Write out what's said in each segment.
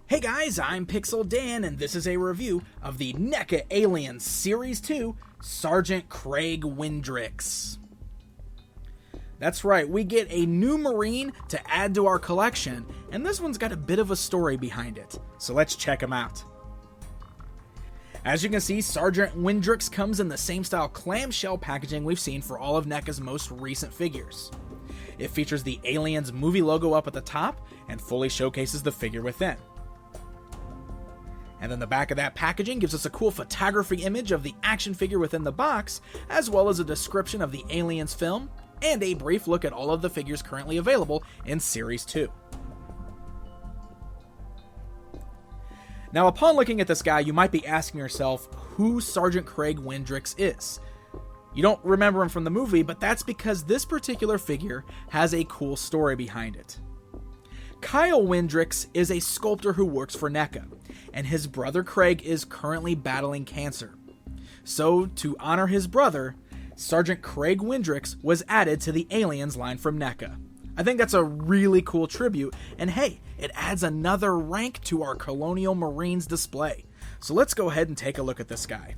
Hey guys, I'm Pixel Dan, and this is a review of the NECA Aliens Series 2, Sergeant Craig Windrix. That's right, we get a new Marine to add to our collection, and this one's got a bit of a story behind it, so let's check him out. As you can see, Sergeant Windrix comes in the same style clamshell packaging we've seen for all of NECA's most recent figures. It features the Aliens movie logo up at the top, and fully showcases the figure within. And then the back of that packaging gives us a cool photography image of the action figure within the box, as well as a description of the Aliens film, and a brief look at all of the figures currently available in Series 2. Now, upon looking at this guy, you might be asking yourself who Sergeant Craig Windrix is. You don't remember him from the movie, but that's because this particular figure has a cool story behind it. Kyle Windrix is a sculptor who works for NECA, and his brother Craig is currently battling cancer. So, to honor his brother, Sergeant Craig Windrix was added to the Aliens line from NECA. I think that's a really cool tribute, and hey, it adds another rank to our Colonial Marines display. So let's go ahead and take a look at this guy.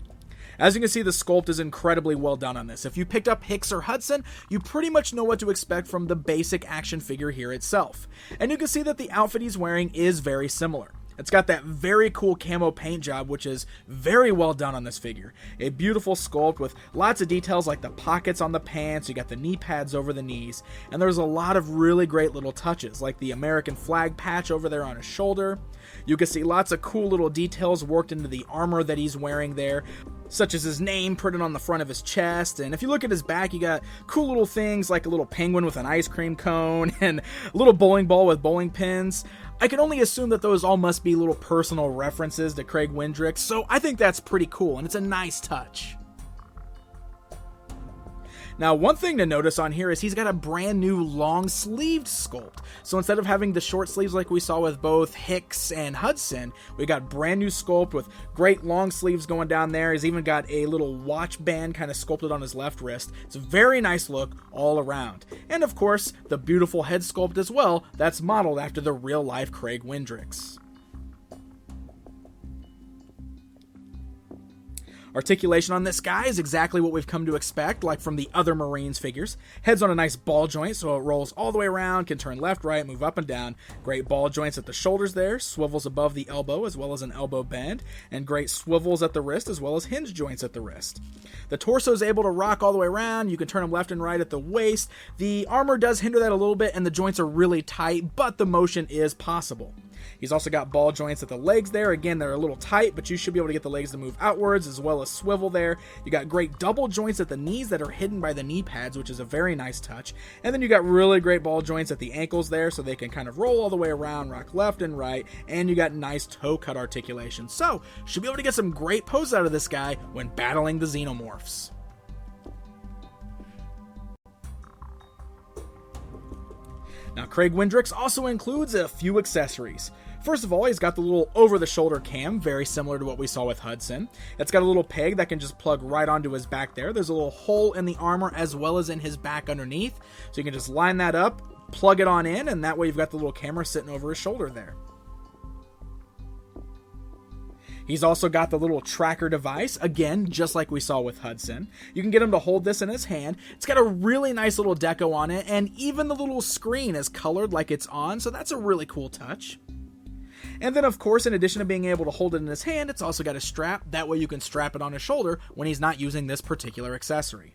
As you can see, the sculpt is incredibly well done on this. If you picked up Hicks or Hudson, you pretty much know what to expect from the basic action figure here itself. And you can see that the outfit he's wearing is very similar. It's got that very cool camo paint job, which is very well done on this figure. A beautiful sculpt with lots of details like the pockets on the pants, you got the knee pads over the knees, and there's a lot of really great little touches, like the American flag patch over there on his shoulder. You can see lots of cool little details worked into the armor that he's wearing there, such as his name printed on the front of his chest, and if you look at his back, you got cool little things like a little penguin with an ice cream cone, and a little bowling ball with bowling pins. I can only assume that those all must be little personal references to Craig Windrix, so I think that's pretty cool, and it's a nice touch. Now, one thing to notice on here is he's got a brand new long-sleeved sculpt. So instead of having the short sleeves like we saw with both Hicks and Hudson, we got brand new sculpt with great long sleeves going down there. He's even got a little watch band kind of sculpted on his left wrist. It's a very nice look all around. And of course, the beautiful head sculpt as well, that's modeled after the real-life Craig Windrix. Articulation on this guy is exactly what we've come to expect, like from the other Marines figures. Head's on a nice ball joint, so it rolls all the way around, can turn left, right, move up and down. Great ball joints at the shoulders there, swivels above the elbow as well as an elbow bend, and great swivels at the wrist as well as hinge joints at the wrist. The torso is able to rock all the way around, you can turn him left and right at the waist. The armor does hinder that a little bit, and the joints are really tight, but the motion is possible. He's also got ball joints at the legs there. Again, they're a little tight, but you should be able to get the legs to move outwards as well as swivel there. You got great double joints at the knees that are hidden by the knee pads, which is a very nice touch. And then you got really great ball joints at the ankles there, so they can kind of roll all the way around, rock left and right, and you got nice toe cut articulation. So, should be able to get some great poses out of this guy when battling the xenomorphs. Now, Craig Windrix also includes a few accessories. First of all, he's got the little over-the-shoulder cam, very similar to what we saw with Hudson. It's got a little peg that can just plug right onto his back there. There's a little hole in the armor as well as in his back underneath, so you can just line that up, plug it on in, and that way you've got the little camera sitting over his shoulder there. He's also got the little tracker device, again, just like we saw with Hudson. You can get him to hold this in his hand. It's got a really nice little deco on it, and even the little screen is colored like it's on, so that's a really cool touch. And then, of course, in addition to being able to hold it in his hand, it's also got a strap. That way you can strap it on his shoulder when he's not using this particular accessory.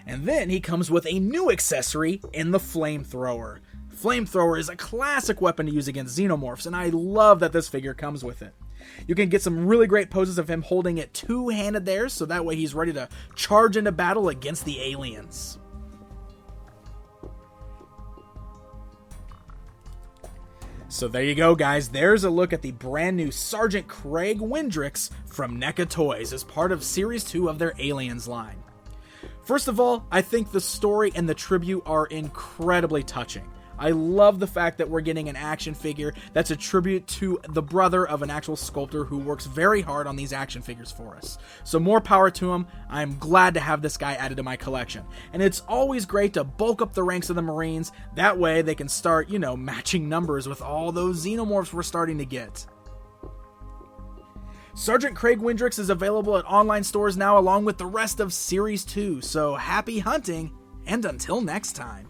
And then he comes with a new accessory in the Flamethrower. Flamethrower is a classic weapon to use against xenomorphs, and I love that this figure comes with it. You can get some really great poses of him holding it two-handed there, so that way he's ready to charge into battle against the aliens. So there you go, guys. There's a look at the brand new Sergeant Craig Windrix from NECA Toys as part of Series 2 of their Aliens line. First of all, I think the story and the tribute are incredibly touching. I love the fact that we're getting an action figure that's a tribute to the brother of an actual sculptor who works very hard on these action figures for us. So more power to him. I'm glad to have this guy added to my collection. And it's always great to bulk up the ranks of the Marines. That way they can start, matching numbers with all those xenomorphs we're starting to get. Sergeant Craig Windrix is available at online stores now along with the rest of Series 2, so happy hunting, and until next time.